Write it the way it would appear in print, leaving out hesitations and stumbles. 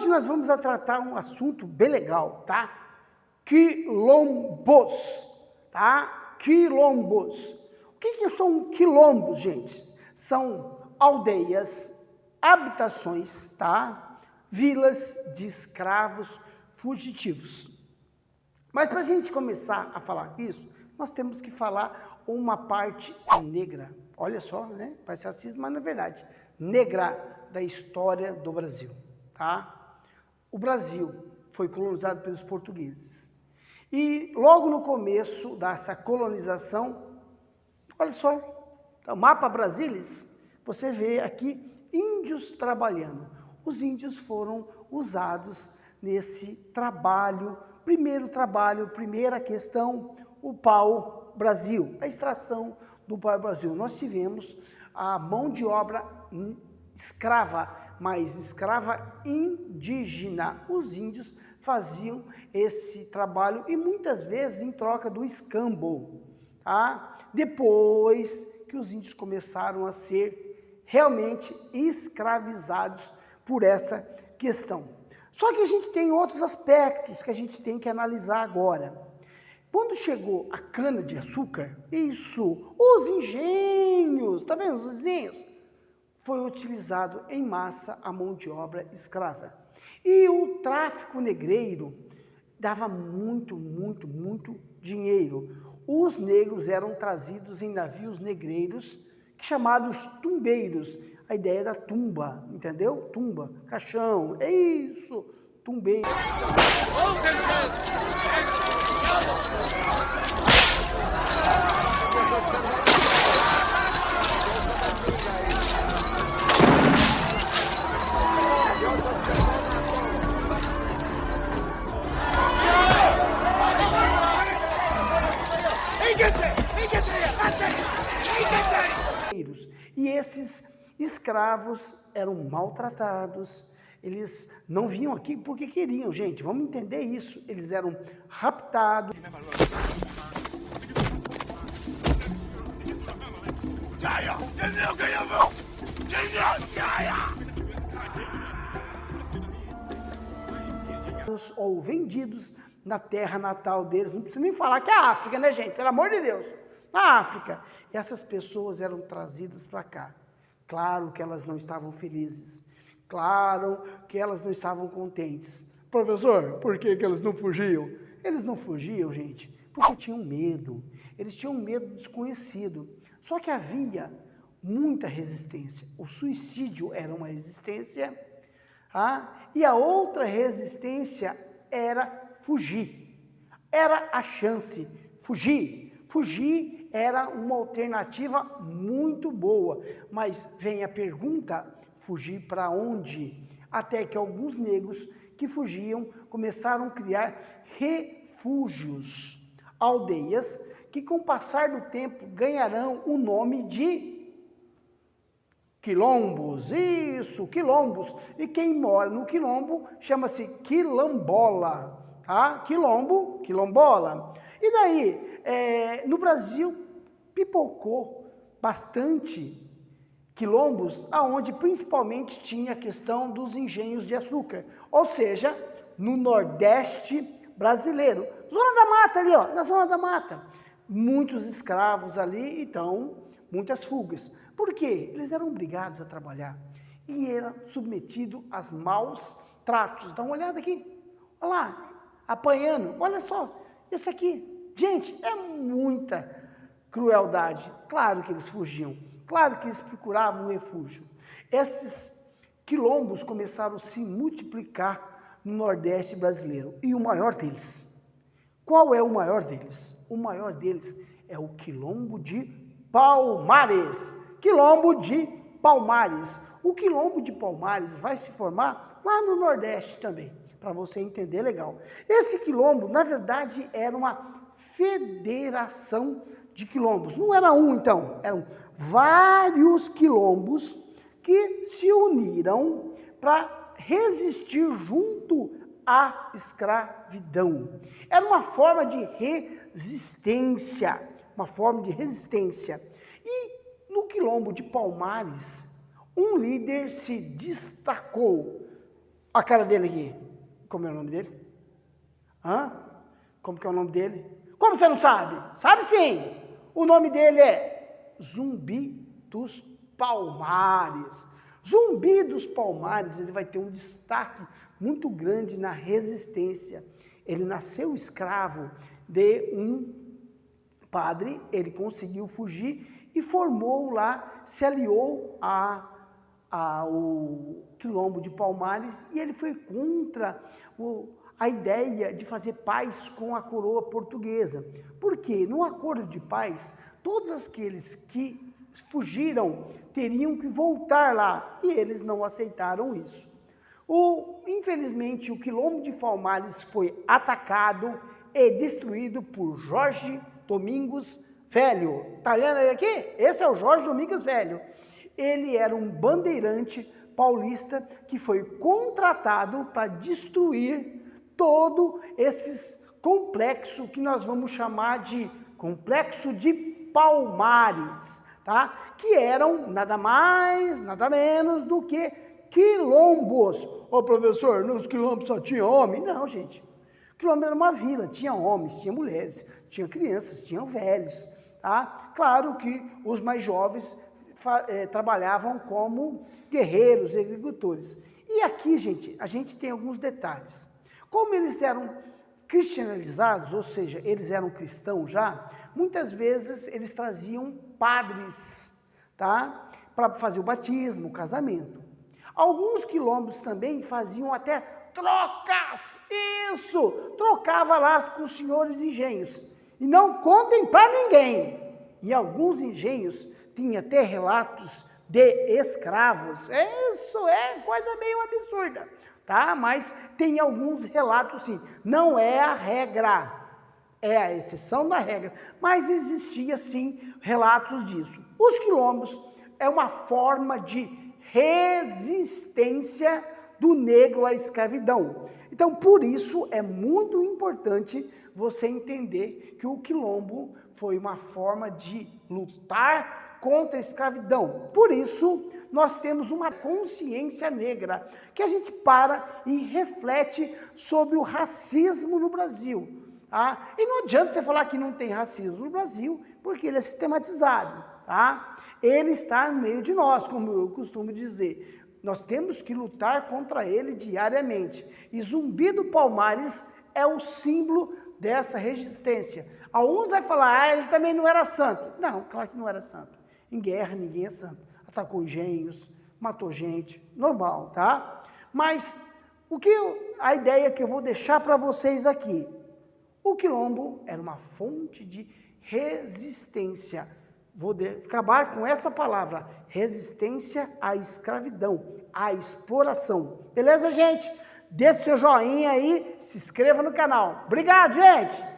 hoje nós vamos tratar um assunto bem legal, tá? Quilombos, tá? Quilombos. O que são quilombos, gente? São aldeias, habitações, tá? Vilas de escravos fugitivos. Mas para a gente começar a falar isso, nós temos que falar uma parte negra. Olha só, né? Parece racismo, mas não é verdade. Negra da história do Brasil, tá? O Brasil foi colonizado pelos portugueses. E logo no começo dessa colonização, olha só, o mapa Brasilis, você vê aqui índios trabalhando. Os índios foram usados nesse trabalho, primeira questão, o pau-brasil, a extração do pau-brasil. Nós tivemos a mão de obra escrava, mas escrava indígena. Os índios faziam esse trabalho e muitas vezes em troca do escambo, tá? Depois que os índios começaram a ser realmente escravizados por essa questão. Só que a gente tem outros aspectos que a gente tem que analisar agora. Quando chegou a cana-de-açúcar, os engenhos, tá vendo os engenhos? Foi utilizado em massa a mão de obra escrava. E o tráfico negreiro dava muito dinheiro. Os negros eram trazidos em navios negreiros, chamados tumbeiros. A ideia da tumba, entendeu? Tumba, caixão, é isso, tumbeiro. E esses escravos eram maltratados, eles não vinham aqui porque queriam, gente, vamos entender isso, eles eram raptados. Ou vendidos na terra natal deles, não precisa nem falar que é a África, né, gente? Pelo amor de Deus, na África. E essas pessoas eram trazidas para cá. Claro que elas não estavam felizes, claro que elas não estavam contentes. Professor, por que elas não fugiam? Eles não fugiam, gente, porque tinham medo. Eles tinham medo do desconhecido. Só que havia muita resistência. O suicídio era uma resistência, e a outra resistência era fugir. Era a chance, fugir. Fugir era uma alternativa muito boa, mas vem a pergunta, fugir para onde? Até que alguns negros que fugiam começaram a criar refúgios, aldeias que com o passar do tempo ganharão o nome de quilombos. Isso, quilombos. E quem mora no quilombo chama-se quilombola, tá? Quilombo, quilombola. E daí, no Brasil, pipocou bastante quilombos, aonde principalmente tinha a questão dos engenhos de açúcar, ou seja, no Nordeste brasileiro. Zona da Mata ali, ó, na Zona da Mata. Muitos escravos ali, então, muitas fugas. Por quê? Eles eram obrigados a trabalhar e eram submetidos a maus tratos. Dá uma olhada aqui, olha lá, apanhando, olha só, esse aqui. Gente, é muita crueldade. Claro que eles fugiam, claro que eles procuravam um refúgio. Esses quilombos começaram a se multiplicar no Nordeste brasileiro. E o maior deles, qual é o maior deles? O maior deles é o Quilombo de Palmares. Quilombo de Palmares. O Quilombo de Palmares vai se formar lá no Nordeste também, para você entender legal. Esse quilombo, na verdade, era uma federação de quilombos. Não era um, então, eram vários quilombos que se uniram para resistir junto à escravidão. Era uma forma de resistência, E no quilombo de Palmares, um líder se destacou. A cara dele aqui. Como é o nome dele? Hã? Como que é o nome dele? Como você não sabe? Sabe sim! O nome dele é Zumbi dos Palmares. Zumbi dos Palmares, ele vai ter um destaque muito grande na resistência. Ele nasceu escravo de um padre, ele conseguiu fugir e formou lá, se aliou ao Quilombo de Palmares e ele foi contra a ideia de fazer paz com a coroa portuguesa. Porque no acordo de paz, todos aqueles que fugiram teriam que voltar lá e eles não aceitaram isso. Infelizmente, o Quilombo de Palmares foi atacado e destruído por Jorge Domingos Velho. Está vendo ele aqui? Esse é o Jorge Domingos Velho. Ele era um bandeirante paulista que foi contratado para destruir todo esse complexo que nós vamos chamar de Complexo de Palmares, tá? Que eram nada mais, nada menos do que quilombos. Ô professor, nos quilombos só tinha homem? Não, gente. Quilombo era uma vila, tinha homens, tinha mulheres, tinha crianças, tinha velhos, tá? Claro que os mais jovens trabalhavam como guerreiros e agricultores. E aqui, gente, a gente tem alguns detalhes. Como eles eram cristianizados, ou seja, eles eram cristãos já, muitas vezes eles traziam padres, tá? Para fazer o batismo, o casamento. Alguns quilombos também faziam até trocas, isso, trocava lá com os senhores engenhos. E não contem para ninguém. Em alguns engenhos tinha até relatos de escravos. Isso é coisa meio absurda, tá? Mas tem alguns relatos sim. Não é a regra, é a exceção da regra. Mas existia sim relatos disso. Os quilombos é uma forma de resistência do negro à escravidão. Então, por isso é muito importante você entender que o quilombo foi uma forma de lutar contra a escravidão. Por isso, nós temos uma consciência negra, que a gente para e reflete sobre o racismo no Brasil. Tá? E não adianta você falar que não tem racismo no Brasil, porque ele é sistematizado. Tá? Ele está no meio de nós, como eu costumo dizer. Nós temos que lutar contra ele diariamente. E Zumbi do Palmares é o símbolo dessa resistência. Alguns vão falar, ele também não era santo. Não, claro que não era santo. Em guerra ninguém é santo. Atacou engenhos, matou gente, normal, tá? Mas a ideia que eu vou deixar para vocês aqui, o quilombo era uma fonte de resistência. Vou acabar com essa palavra, resistência à escravidão, à exploração. Beleza, gente? Deixe seu joinha aí, se inscreva no canal. Obrigado, gente!